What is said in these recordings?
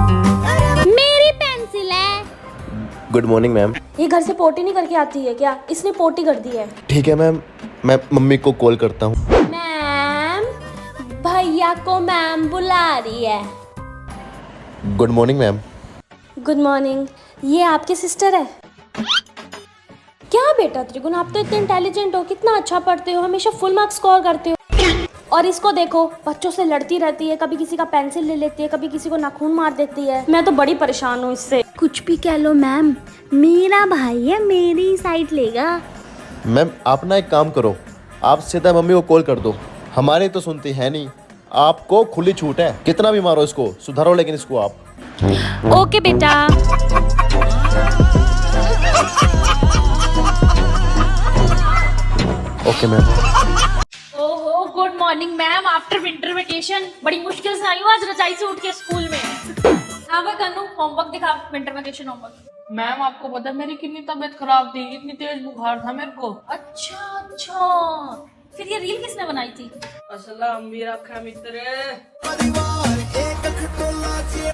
मेरी पेंसिल है। Good morning ma'am. ये घर से पोटी नहीं करके आती है क्या? इसने पोटी कर दी है। ठीक है मैम, मैं मम्मी को कॉल करता हूँ। मैम, भैया को मैम बुला रही है। Good morning ma'am. Good morning. ये आपकी सिस्टर है क्या? बेटा त्रिगुण, आप तो इतने इंटेलिजेंट हो, कितना अच्छा पढ़ते हो, हमेशा फुल मार्क्स स्कोर करते हो। और इसको देखो, बच्चों से लड़ती रहती है, कभी किसी का पेंसिल ले लेती है, कभी किसी को नाखून मार देती है। मैं तो बड़ी परेशान हूँ इससे। कुछ भी कह लो मैम, मेरा भाई है, मेरी साइड लेगा। मैम आप ना एक काम करो, आप सीधा मम्मी को कॉल कर दो। हमारे तो सुनती है नहीं, आपको खुली छूट है, कितना भी मारो इसको, सुधारो लेकिन इसको आप। ओके बेटा। Okay ma'am. ओहो, good morning ma'am. After winter vacation बड़ी मुश्किल से आई हूँ आज रजाई से उठ के स्कूल में। हाँ मैं कन्नू, होमवर्क दिखा, विंटर वेकेशन होमवर्क। मैम आपको पता है मेरी कितनी तबीयत खराब थी, इतनी तेज बुखार था मेरे को। अच्छा, फिर ये रील किसने बनाई थी? असला मेरा खा मित्र।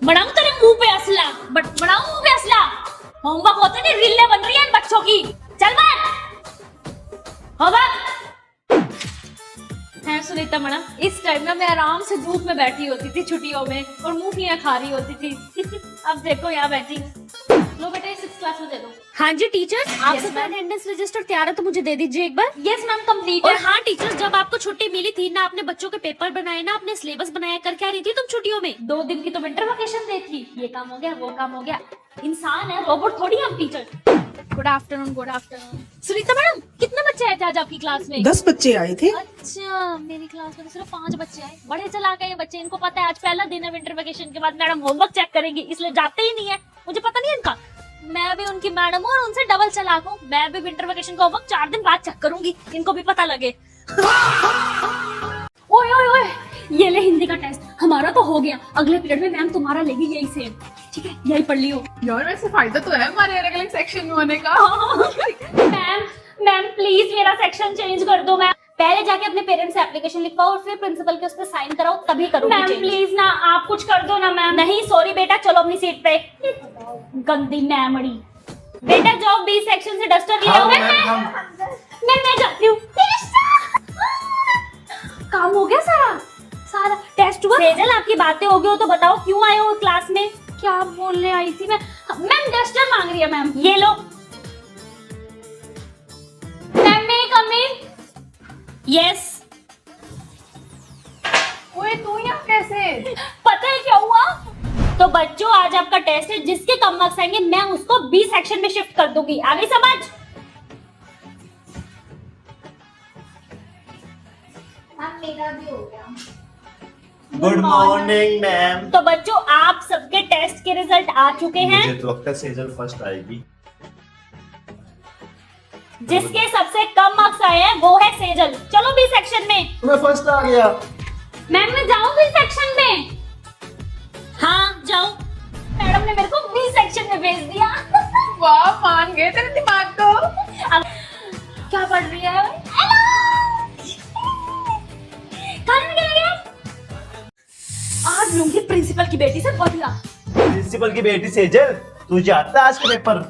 बनाऊं तेरे मुंह पे असला, बनाऊं मुंह पे असला। होमवर्क होता नहीं, रीलें बन रही है इन बच्चों की। चल बैठ। हो बैठ। है सुनीता मैडम, इस टाइम ना मैं आराम से धूप में बैठी होती थी छुट्टियों में और मूंगफलियां खा रही होती थी। अब देखो यहाँ बैठी। लो बेटा, 6th क्लास में दे दो। हाँ जी टीचर, आप Yes, सबका ma'am. अटेंडेंस रजिस्टर तैयार है तो मुझे दे दीजिए एक बार। यस मैम, कंप्लीट और है। हाँ टीचर, जब आपको छुट्टी मिली थी ना, अपने बच्चों के पेपर बनाए ना, अपने सिलेबस बनाया, करके आ रही थी तुम छुट्टियों में। 2 दिन की तो विंटर वेकेशन दे थी। ये काम हो गया, वो काम हो गया। इंसान है, रोबोट थोड़ी हम teacher. Good afternoon, good afternoon. Sunita madam, कितने बच्चे आए थे आज आपकी क्लास में? 10 बच्चे आए थे। अच्छा, मेरी क्लास में तो सिर्फ 5 बच्चे आए। बड़े चालाक है ये बच्चे, इनको पता है आज पहला दिन है विंटर वेकेशन के बाद मैडम होमवर्क चेक करेंगी, इसलिए जाते ही नहीं है। मुझे पता नहीं है इनका। मैं भी उनकी मैडम हूँ और उनसे डबल चालाक हूँ। मैं भी विंटर वेकेशन का होमवर्क 4 दिन बाद चेक करूंगी, इनको भी पता लगे। ओए ओए ओए, ये ले हिंदी का टेस्ट। हमारा तो हो गया, अगले पीरियड में मैम तुम्हारा लेगी यही सेम। ठीक है, यही पढ़ लियो। यार वैसे फायदा तो है हमारे अलग अलग सेक्शन में होने का। मैम प्लीज मेरा सेक्शन चेंज कर दो। मैम पहले जाके अपने पेरेंट्स से एप्लीकेशन लिखवाओ और फिर प्रिंसिपल के उस पर साइन कराओ, तभी करूंगी। मैम प्लीज ना, आप कुछ कर दो ना। मैम नहीं, सॉरी बेटा, चलो अपनी सीट पे। गंदी मैमड़ी। बेटा जाओ, बी सेक्शन से डस्टर ले आओ। मैं जाती हूँ। काम हो गया सारा सारा टेस्ट हुआ। सेजल, आपकी बातें हो गई हो तो बताओ क्यों आए हो क्लास में? क्या बोलने आई थी मैं? मैम डस्टर मांग रही है मैम, ये लो। मैम मैं कम इन? यस। ओए तू यहाँ कैसे? पता है क्या हुआ? तो बच्चों, आज आपका टेस्ट है, जिसके कम मार्क्स आएंगे मैं उसको बी सेक्शन में शिफ्ट कर दूंगी। आ गई समझ? मेरा भी हो गया। Good morning ma'am. तो बच्चों, आप सबके टेस्ट के रिजल्ट आ चुके हैं। मुझे तो लगता है सेजल फर्स्ट आएगी। जिसके सबसे कम मार्क्स आए हैं वो है सेजल। चलो बी सेक्शन में। मैं फर्स्ट आ गया। मैम मैं जाऊं बी सेक्शन में? हाँ जाओ। मैडम ने मेरे को बी सेक्शन में भेज दिया। वाह, मान गए तेरे दिमाग को। अब क्या पढ़ रही है? खाने में क्या लगे? आज लूंगी प्रिंसिपल की बेटी से बदला। प्रिंसिपल की बेटी सेजल, तू जाता है आज के पेपर?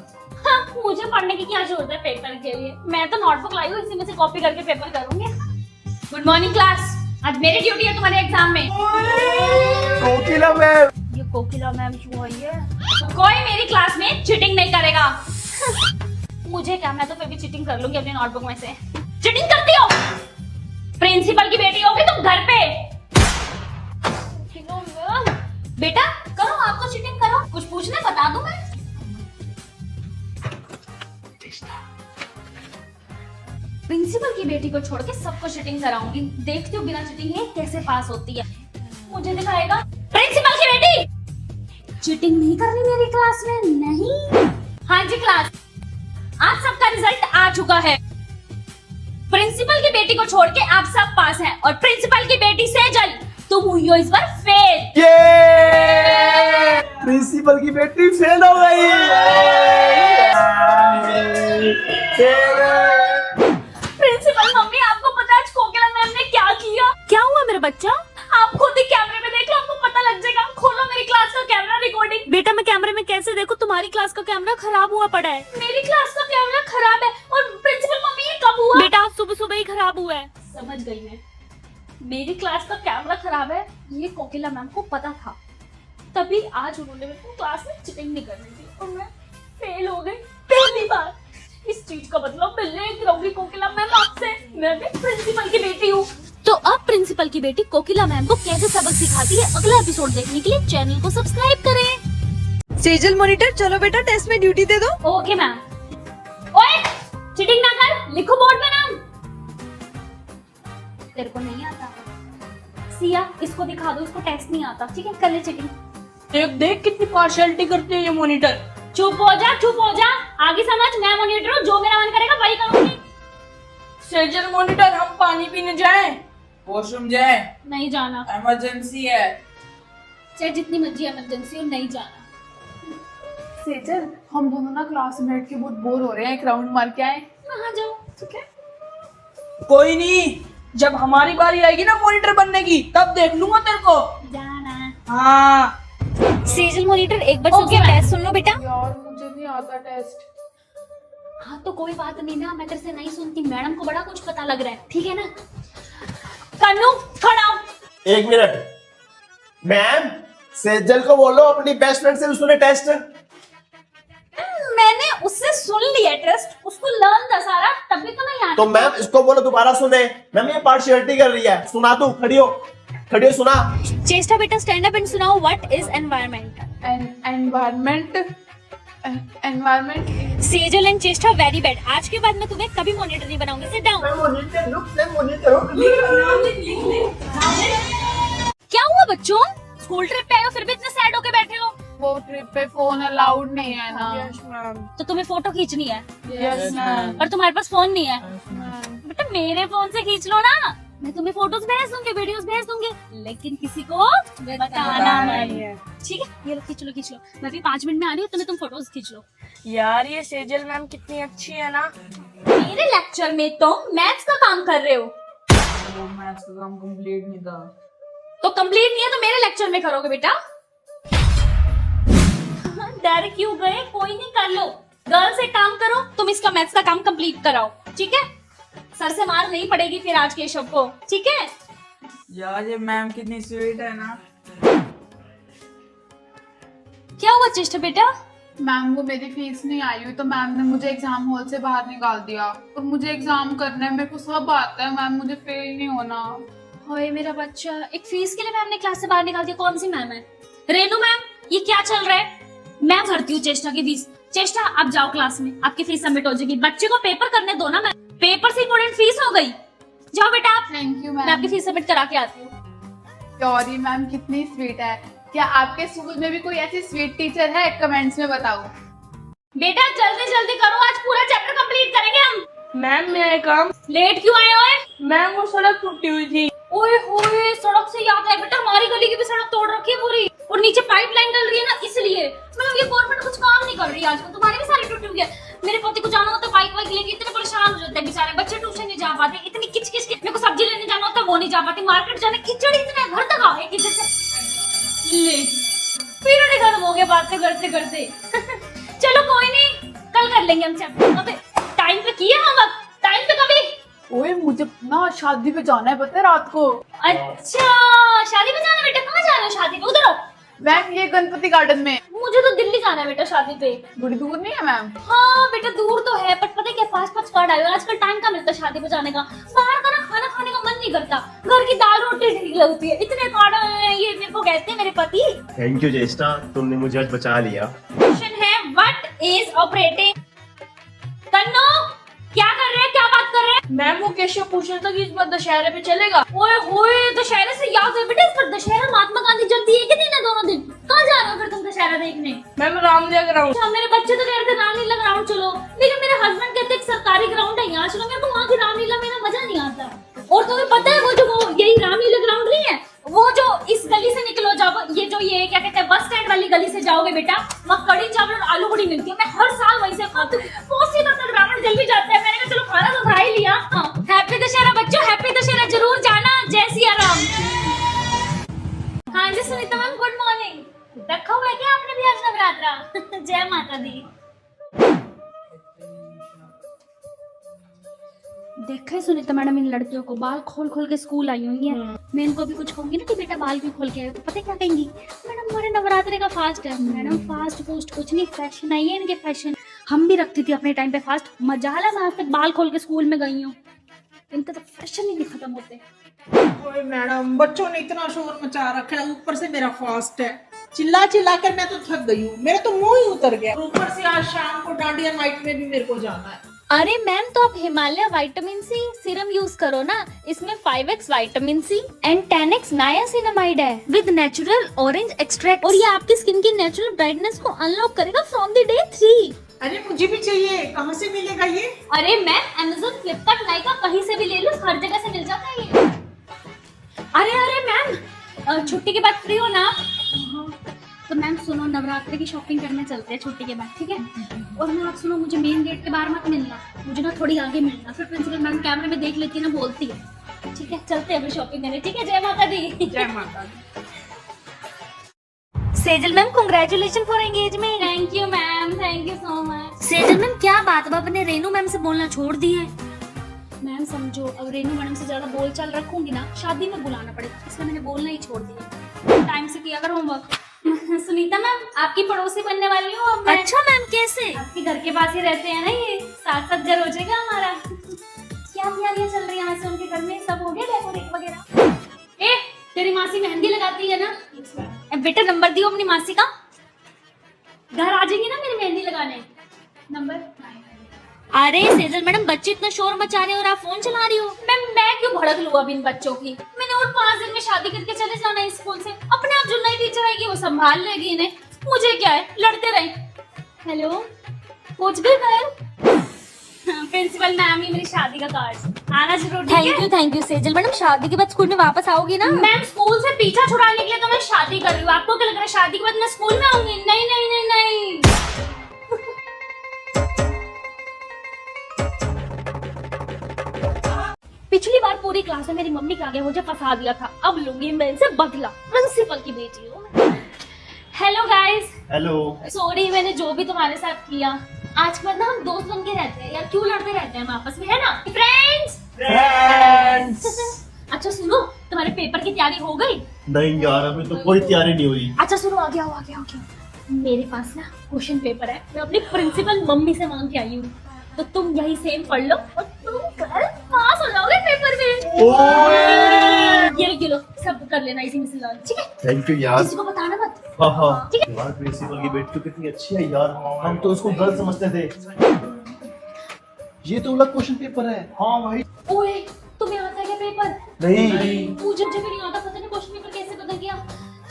हाँ, मुझे पढ़ने की क्या जरूरत है पेपर के लिए? मैं तो नोटबुक लाई हूँ, इसी में से कॉपी करके पेपर करूंगी। गुड मॉर्निंग क्लास, आज मेरी ड्यूटी है तुम्हारे एग्जाम में। कोकिला मैम। ये कोकिला मैम क्यों आई है? कोई मेरी क्लास में चीटिंग नहीं करेगा। मुझे क्या, मैं तो फिर भी चीटिंग कर लूंगी अपनी नोटबुक में से। चीटिंग करती हो? प्रिंसिपल की बेटी होगी तुम घर पे। बेटा करो, आप तो चीटिंग करो। कुछ पूछने बता दूं मैं? प्रिंसिपल की बेटी को छोड़ के सबको चीटिंग कराऊंगी। देखती हूँ बिना चीटिंग है कैसे पास होती है। मुझे दिखाएगा। प्रिंसिपल की बेटी, चीटिंग नहीं करनी मेरी क्लास में। नहीं। हाँ जी क्लास, आज सबका रिजल्ट आ चुका है। प्रिंसिपल की बेटी को छोड़ के आप सब पास हैं और प्रिंसिपल की बेटी सेजल, तुम हुई हो इस बार फेल। ये प्रिंसिपल की बेटी फेल हो गई। प्रिंसिपल मम्मी, आपको पता है आज कोकिला मैम ने क्या किया? क्या हुआ मेरा बच्चा? आप खुद ही कैमरे में देख लो, आपको पता लग जाएगा। खोलो मेरी क्लास का कैमरा रिकॉर्डिंग। कैसे देखो तुम्हारी क्लास का कैमरा खराब हुआ पड़ा है। मेरी क्लास का कैमरा खराब है और प्रिंसिपल मम्मी ये कब हुआ? बेटा आज सुबह सुबह ही खराब हुआ है। समझ गई मैं, मेरी क्लास का कैमरा खराब है ये कोकिला मैम को पता था, तभी आज उन्होंने मेरे को क्लास में चीटिंग नहीं करने दी और मैं फेल हो गई पहली बार। इस चीज का मतलब मैं लेके रहूंगी कोकिला मैम आपसे, मैं भी प्रिंसिपल की बेटी हूँ। तो अब प्रिंसिपल की बेटी कोकिला मैम को कैसे सबक सिखाती है, अगला एपिसोड देखने के लिए चैनल को सब्सक्राइब करें। सेजल मॉनिटर, चलो बेटा टेस्ट में ड्यूटी दे दो। Okay ma'am. ओए चीटिंग ना कर, लिखो बोर्ड पे नाम। तेरे को नहीं आता सिया, इसको दिखा दो, इसको टेस्ट नहीं आता, ठीक है कर ले चीटिंग। देख देख कितनी पार्शियलिटी करती है ये मॉनिटर। चुप हो जा, चुप हो जा, आगे समझ, मैं मॉनिटर हूँ, जो मेरा मन करेगा वही करूंगी। सेजल मॉनिटर, हम पानी पीने जाएं? वॉशरूम जाए, नहीं जाना, इमरजेंसी है। चाहे जितनी मर्जी इमरजेंसी हो, नहीं जाना। सेजल, हम दोनों ना क्लास में बैठ के बहुत बोर हो रहे हैं, एक राउंड मार के आए। हाँ जाओ, ठीक है। कोई नहीं, जब हमारी बारी आएगी ना मॉनिटर बनने की, तब देख लूंगा तेरे को। जाना। हाँ सेजल मॉनिटर एक बार Okay, सबसे टेस्ट सुन लो बेटा। यार, मुझे नहीं आता टेस्ट। हाँ तो कोई बात नहीं ना, मैं तेरे से नहीं सुनती, मैडम को बड़ा कुछ पता लग रहा है, ठीक है ना। कन्नू खड़ा हो। एक मिनट मैम, सेजल को बोलो अपनी बेस्ट फ्रेंड से सुने टेस्ट। मैंने उससे सुन लिया टेस्ट, उसको लर्न था सारा, तभी तो मैं यहाँ। तो मैम इसको बोलो दोबारा सुने। मैम ये पार्शियलिटी कर रही है। सुना तू, खड़ी हो, खड़ी हो, सुना। चेष्टा बेटा स्टैंड अप एंड सुनाओ what is environment. Environment. Sejal and चेष्टा वेरी बैड। आज के बाद मैं तुम्हें कभी मॉनिटर नहीं बनाऊंगी। Sit down. क्या हुआ बच्चों, स्कूल ट्रिप पे आए हो फिर भी इतने सैड होके बैठे हो? वो ट्रिप पे फोन अलाउड नहीं है ना। Yes ma'am. तो तुम्हें फोटो खींचनी है यस मैम। और तुम्हारे पास फोन नहीं है। बेटा मेरे फोन से खींच लो ना, मैं तुम्हें फोटोज भेज दूंगी, वीडियोस भेज दूंगी, लेकिन किसी को बताना नहीं, ठीक है। ये लो, खींच लो खींच लो, मैं भी 5 मिनट में आ रही हूँ, तुम फोटोज खींच लो। यार ये सेजल मैम कितनी अच्छी है ना। मेरे लेक्चर में तुम मैथ्स का काम कर रहे हो, वो मैथ्स का काम कंप्लीट नहीं था। तो कंप्लीट नहीं है तो मेरे लेक्चर में करोगे बेटा। डर क्यों गए, कोई नहीं, कर लो। गर्ल्स एक काम करो, तुम इसका मैथ्स का काम कंप्लीट कराओ, ठीक है। सर से मार नहीं पड़ेगी फिर आज केशव को, ठीक है। यार ये मैम कितनी स्वीट है ना। क्या हुआ चेष्टा बेटा? मैम को मेरी फीस नहीं आई हुई तो मैम ने मुझे एग्जाम हॉल से बाहर निकाल दिया और मुझे एग्जाम करना है, मेरे को सब आता है मैम, मुझे फेल नहीं होना। ओए मेरा बच्चा, एक फीस के लिए मैम ने क्लास से बाहर निकाल दिया। कौन सी मैम है? रेनू मैम, ये क्या चल रहा है? मैं भरती हूँ चेष्टा की फीस। चेष्टा आप जाओ क्लास में, आपकी फीस सबमिट हो जाएगी। बच्चे को पेपर करने दो ना, मैम पेपर से इम्पोर्टेंट फीस हो गई। जाओ बेटा आप, थैंक यू मैं मैम। आपकी फीस सबमिट करा के आती हूँ। सॉरी मैम, कितनी स्वीट है। क्या आपके स्कूल में भी कोई ऐसी स्वीट टीचर है? कमेंट्स में बताओ। बेटा जल्दी जल्दी करो, आज पूरा चैप्टर कंप्लीट करेंगे हम। मैम मेरा काम। लेट क्यों आए हो? मैम वो सड़क टूटी हुई थी। ओए होए, सड़क से याद है बेटा, हमारी गली की भी सड़क तोड़ रखी है पूरी, और नीचे पाइपलाइन डल रही है ना, इसलिए। मतलब ये गवर्नमेंट कुछ काम नहीं कर रही है आजकल, तुम्हारी भी सारी टूटी हुई है। मेरे पति को जाना होता है बाइक वाइक लेके, इतने परेशान हो जाते हैं बेचारे बच्चे, ट्यूशन नहीं जा पाते, इतनी किच किच के। मेरे को सब्जी लेने जाना होता है वो नहीं जा पाती, मार्केट जाने कीचड़ इतना घर तक आए किचड़ से। ले पीरियड खत्म हो गया बातें करते करते। चलो कोई नहीं, कल कर लेंगे हम चैप्टर। अबे टाइम पे किया हम, टाइम पे कभी। ओए मुझे ना शादी पे जाना है, पता है रात को। अच्छा शादी में जाना है बेटा, कहाँ जा रहे हो शादी पे? उधर हो। मैम ये गणपति गार्डन में। मुझे तो दिल्ली जाना है बेटा शादी पे। बड़ी दूर नहीं है मैम? हाँ बेटा दूर तो है, पर पता है क्या, 5-5 कार्ड आए, आजकल टाइम का मिलता है शादी पे जाने का। बाहर का ना खाना खाने का मन नहीं करता, घर की दाल रोटी ठीक लगती है। इतने कार्ड आए हैं, ये मेरे को कहते हैं मेरे पति। थैंक यू चेष्टा, तुमने मुझे आज बचा लिया। क्वेश्चन है व्हाट इज ऑपरेटिंग। कन्नो क्या कर रहे हैं, क्या बात कर रहे हैं? मैम वो केशव पूछ रहा था कि इस बार दशहरे पे चलेगा। ओए होए, दशहरे से याद है बेटा, इस पर दशहरा महात्मा गांधी जयंती एक ही दिन है, दोनों दिन। कहाँ जा रहे हो फिर तुम दशहरा देखने? Ma'am Ramdev ground. अच्छा मेरे बच्चे तो कह रहे थे रामलीला ग्राउंड चलो, लेकिन मेरे हस्बैंड कहते हैं सरकारी ग्राउंड है यहाँ चलो। मेरे को वहाँ की रामलीला में ना मजा नहीं आता। और तुम्हें पता है वो यही रामलीला ग्राउंड नहीं है, वो जो इस गली से निकलो जाओ, ये जो ये क्या कहते हैं बस स्टैंड वाली गली से जाओगे बेटा, वहाँ कड़ी चावल और आलू बड़ी मिलती है। मैं हर साल वहीं से खाती हूँ। कोसी तक ब्राह्मण जल भी जाते हैं। मैंने कहा चलो खाना तो खा ही लिया। हैप्पी दशहरा बच्चों, हैप्पी दशहरा जरूर जाना। जय सिया राम। हाँ जी सुनीता मैम, गुड मॉर्निंग। रखा हुआ है क्या आपने भी आज नवरात्र? माता। जय माता दी। देखा है सुनीता मैडम इन लड़कियों को बाल खोल खोल के स्कूल आई हुई है। मैं इनको भी कुछ कहूंगी ना कि बेटा बाल क्यों खोल के आए, तो पता है क्या कहेंगी, मैडम हमारे नवरात्रि का फास्ट है। मैडम फास्ट फूस्ट कुछ नहीं, फैशन आई है इनके फैशन। हम भी रखती थी अपने टाइम पे फास्ट, मजाला मैं आज तक बाल खोल के स्कूल में गई हूँ। इनका तो फैशन ही नहीं खत्म होते। ओए मैडम, बच्चों ने इतना शोर मचा रखा है, ऊपर से मेरा फास्ट है। चिल्ला चिल्ला कर मैं तो थक गई हूँ, मेरा तो मुंह ही उतर गया। ऊपर से आज शाम को डांडिया नाइट में भी मेरे को जाना है। अरे मैम तो आप Himalaya vitamin C serum use करो ना, इसमें 5x vitamin C and 10x niacinamide है विद नेचुरल ऑरेंज एक्सट्रैक्ट, और ये आपकी स्किन की नेचुरल ब्राइटनेस को अनलॉक करेगा फ्रॉम द डे 3। अरे मुझे भी चाहिए, कहाँ से मिलेगा ये? अरे मैम अमेज़न, फ्लिपकार्ट, नाइका कहीं से भी ले लो, हर जगह से मिल जाता है ये। अरे मैम छुट्टी के बाद फ्री हो ना? तो मैम सुनो, नवरात्रि की शॉपिंग करने चलते हैं छुट्टी के बाद, ठीक है? और मैं आप सुनो, मुझे मेन गेट के बाहर मत मिलना, मुझे ना थोड़ी आगे मिलना, फिर प्रिंसिपल मैम कैमरे में देख लेती है ना, बोलती है। ठीक है, चलते हैं अभी शॉपिंग करने, ठीक है? जय माता दी। जय माता दी। Sejal ma'am congratulation for engagement. Thank you ma'am, thank you so much. Sejal ma'am क्या बात, अब आपने रेनू मैम से बोलना छोड़ दी है? मैम समझो, अब रेनू मैडम से ज्यादा बोल चाल रखूंगी ना, शादी में बुलाना पड़ेगा, इसलिए मैंने बोलना ही छोड़ दिया। टाइम से किया कर होमवर्क। सुनीता मैम, आपकी पड़ोसी बनने वाली हूँ अब मैं। अच्छा मैम, कैसे? आपके घर के पास ही रहते हैं ना, ये साथ साथ घर हो जाएगा हमारा। क्या तैयारियां चल रही हैं वैसे उनके घर में? सब हो गया डेकोरेट वगैरह? ए, तेरी मासी मेहंदी लगाती है ना? बेटा नंबर दियो अपनी मासी का, घर आ जाएगी ना मेरी मेहंदी लगाने। नंबर? अरे सेजल मैडम, बच्चे इतना शोर मचा रहे हैं और आप फोन चला रही हो। मैं क्यों भड़क लूं अब इन बच्चों की? मैंने और 5 दिन में शादी करके चले जाना है स्कूल से, अपने आप जो नई टीचर आएगी वो संभाल लेगी इन्हें, मुझे क्या है, लड़ते रहे। हेलो, पहुंच गए घर? प्रिंसिपल मैम ही मेरी शादी का कार्ड, आना जरूर। थैंक यू सेजल मैडम, शादी के बाद स्कूल में वापस आओगी ना? मैम स्कूल से पीछा छुड़ाने के लिए तो मैं शादी कर रही हूँ, आपको क्या लग रहा है शादी के बाद मैं स्कूल में आऊंगी? नहीं नहीं नहीं नहीं। पिछली बार पूरी क्लास में मेरी मम्मी के आगे मुझे फंसा दिया था, अब लूंगी मैं इनसे बदला। प्रिंसिपल की बेटी हूँ। Hello guys. हेलो। सॉरी मैंने जो भी तुम्हारे साथ किया। आज के बाद ना हम दोस्त बन के रहते हैं यार, क्यों लड़ते रहते हैं हम आपस में, है ना फ्रेंड्स? अच्छा सुनो, तुम्हारे पेपर की तैयारी हो गई? नहीं यार, अभी तो कोई तैयारी नहीं हुई। अच्छा सुनो, आ गया। मेरे पास ना क्वेश्चन पेपर है, मैं अपनी प्रिंसिपल मम्मी से मांग के आई हूँ, तो तुम यही सेम पढ़ लो और तुम कल पास हो जाओगे पेपर में। ये लो, सब कर लेना इसी में से, ठीक है? थैंक यू यार। किसी को बताना मत। हाँ। ठीक है? यार प्रिंसिपल की बेटी तो कितनी अच्छी है यार, हम तो उसको गलत समझते थे। ये तो अलग क्वेश्चन पेपर है। हाँ भाई। ओए, तुम्हें आता है क्या पेपर? नहीं। मुझे भी नहीं आता, पता नहीं क्वेश्चन पेपर कैसे बदल गया।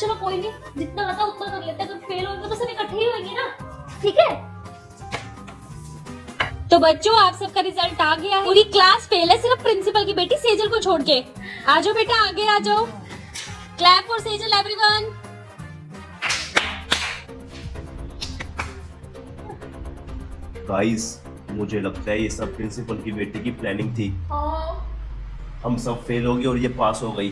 चलो कोई नहीं, जितना आता उतना कर लेते हैं, तो फेल होंगे तो सब इकट्ठे ही होंगे ना, ठीक है? तो बच्चों, आप सबका रिजल्ट आ गया है, पूरी क्लास फेल है, सिर्फ प्रिंसिपल की बेटी सेजल को छोड़ के। आ जाओ बेटा, आगे आ जाओ। Clap for Sejal everyone. Guys, मुझे लगता है ये सब प्रिंसिपल की बेटी की प्लानिंग थी। हम सब फेल हो गए और ये पास हो गई।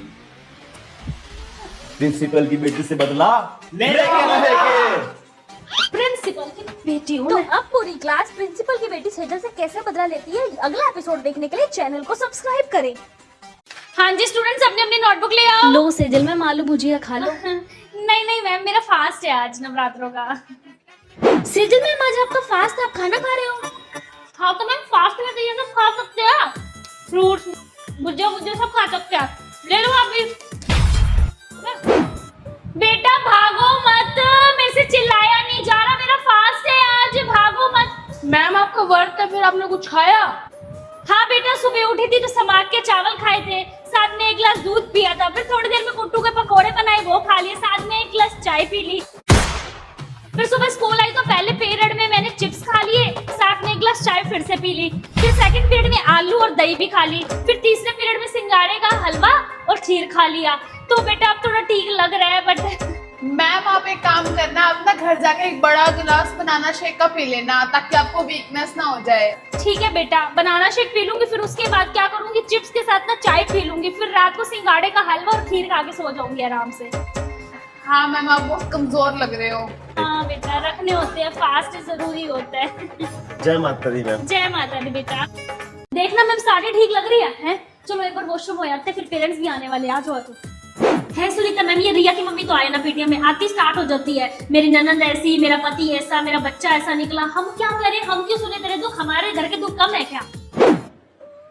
प्रिंसिपल की बेटी से बदला लेंगे। प्रिंसिपल की बेटी हूँ तो मैं। अब पूरी क्लास प्रिंसिपल की बेटी सेजल से कैसे बदला लेती है, अगला एपिसोड देखने के लिए चैनल को सब्सक्राइब करें। हाँ जी स्टूडेंट्स, अपनी अपनी नोटबुक ले आओ। लो सेजल मैम, आलू भुजिया खा लो। नहीं मैम, मेरा फास्ट है आज नवरात्रों का। सेजल मैम, आज आपका फास्ट, आप खाना खा रहे हो? हाँ तो मैम फास्ट में तो ये सब खा सकते हैं, फ्रूट्स भुजिया सब खा सकते हैं, ले लो आप भी। बेटा भागो मत, मेरे से चिल्लाया नहीं जा रहा, मेरा फास्ट है आज, भागो मत। मैम आपका व्रत है, फिर आपने कुछ खाया? हाँ बेटा, सुबह उठी थी तो समाज के चावल खाए थे, साथ में 1 गिलास दूध पिया था, फिर थोड़ी देर में कुट्टू के पकोड़े बनाए वो खा लिए, साथ में 1 गिलास चाय पी ली। फिर सुबह स्कूल आई तो पहले पीरियड में मैंने चिप्स खा लिए, साथ में 1 गिलास चाय फिर से पी ली, फिर सेकंड पीरियड में आलू और दही भी खा ली, फिर तीसरे पीरियड में सिंगाड़े का हलवा और खीर खा लिया। तो बेटा अब थोड़ा ठीक लग रहा है, बट मैम आप एक काम करना, आप ना घर जाके एक बड़ा गिलास बनाना शेक का पी लेना, ताकि आपको वीकनेस ना हो जाए। ठीक है बेटा, बनाना शेक पी लूंगी, फिर उसके बाद क्या करूंगी, चिप्स के साथ ना चाय पी लूंगी, फिर रात को सिंगाड़े का हलवा और खीर खा के सो जाऊंगी आराम से। हाँ मैम आप बहुत कमजोर लग रहे हो। हाँ बेटा, रखने होते हैं, फास्ट जरूरी होता है। जय माता दी मैम। जय माता दी बेटा। देखना मैम साड़ी ठीक लग रही है? चलो एक बार वॉशरूम हो जाते हैं, फिर पेरेंट्स भी आने वाले हैं। आ जाओ है सुनीता मैम, ये रिया की मम्मी तो आए ना पीटीएम में, आती स्टार्ट हो जाती है मेरी ननद ऐसी, मेरा पति ऐसा, मेरा बच्चा ऐसा निकला। हम क्या करें, हम क्यों सुने तेरे दुख, हमारे घर के दुख कम है क्या?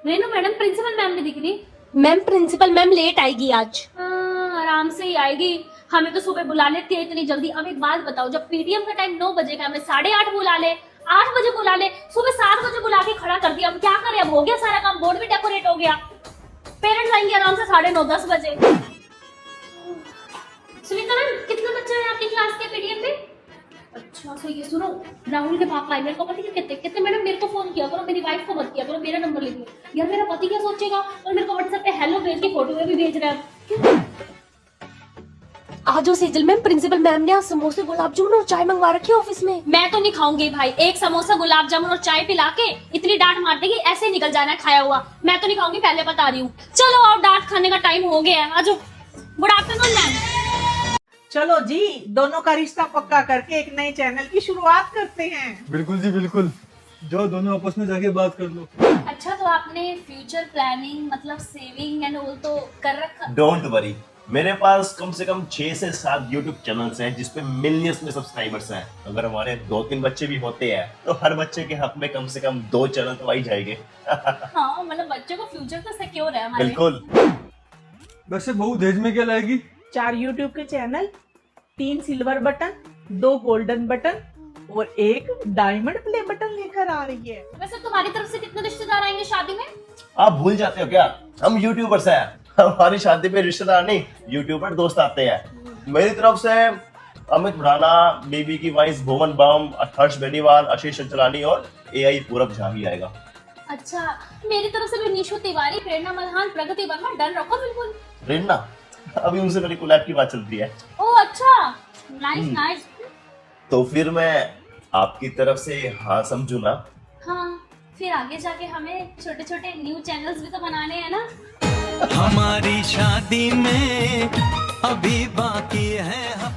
रेनू मैडम प्रिंसिपल मैम नहीं दिख रही। मैम प्रिंसिपल मैम लेट आएगी आज। आराम से ही आएगी, हमें तो सुबह बुला लेती है इतनी जल्दी। अब एक बात बताओ, जब पीटीएम का टाइम 9 बजे का, हमें 8:30 बुला ले, 8 बजे बुला ले, सुबह 7 बजे बुला के खड़ा कर दिया। अब क्या करें, अब हो गया सारा काम, बोर्ड भी डेकोरेट हो गया, पेरेंट्स आएंगे आराम से 9:30 10 बजे। सुनीता मैम कितने बच्चे हैं आपकी क्लास के पीटीएम में? अच्छा तो ये सुनो, राहुल के पापा आए, मेरे को पता है कितने मैडम मेरे को फोन किया करो, मेरी वाइफ को मत किया करो, मेरा नंबर लिख लो यार, मेरा पति क्या सोचेगा। और मेरे को व्हाट्सएप पे हेलो भेज के फोटो भी भेज रहा है। आज सेजल मैम प्रिंसिपल मैम ने आज समोसे गुलाब जामुन और चाय मंगवा रखी है ऑफिस में। मैं तो नहीं खाऊंगी भाई, एक समोसा गुलाब जामुन और चाय पिला के इतनी डांट मार देगी, ऐसे ही निकल जाना है खाया हुआ। मैं तो नहीं खाऊंगी, पहले बता रही हूँ। चलो और डांट खाने का टाइम हो गया है, आजो। Good afternoon ma'am. चलो जी, दोनों का रिश्ता पक्का करके एक नए चैनल की शुरुआत करते हैं। बिल्कुल जी बिल्कुल, जो दोनों आपस में जाके बात कर लो। अच्छा तो आपने फ्यूचर प्लानिंग मतलब सेविंग एंड ऑल तो कर रखा? डोंट वरी, मेरे पास कम से कम 6 से 7 यूट्यूब चैनल्स हैं जिसपे मिलियंस में सब्सक्राइबर्स हैं। अगर हमारे 2-3 बच्चे भी होते हैं तो हर बच्चे के हक में कम से कम 2 चैनल तो आ ही जाएंगे। हाँ मतलब बच्चों को फ्यूचर तो सिक्योर है हमारे। बिल्कुल। वैसे बहू दहेज में क्या लाएगी? 4 यूट्यूब के channel, 3 silver button, 2 golden button और 1 डायमंड प्ले बटन लेकर आ रही है। वैसे तुम्हारी तरफ से कितने रिश्तेदार आएंगे शादी में? आप भूल जाते हो क्या, हम यूट्यूबर्स हैं। हमारी शादी पे रिश्तेदार नहीं, यूट्यूबर दोस्त आते हैं। मेरी तरफ से अमित भुराना, बेबी की वाइस भुवन बम, हर्ष बेनीवाल, आशीष चंचलानी और एआई पूरब झा भी आएगा। अच्छा, मेरी तरफ से भी निशु तिवारी, प्रेरणा मल्हान, प्रगति वर्मा, डन रखो बिल्कुल। प्रेरणा, अभी उनसे मेरी कोलैब की बात चल रही है। ओह अच्छा, नाइस नाइस। तो फिर मैं आपकी तरफ से हाँ समझू ना? हाँ, फिर आगे जाके हमें छोटे छोटे न्यू चैनल्स भी तो बनाने हैं ना। हमारी शादी में अभी बाकी है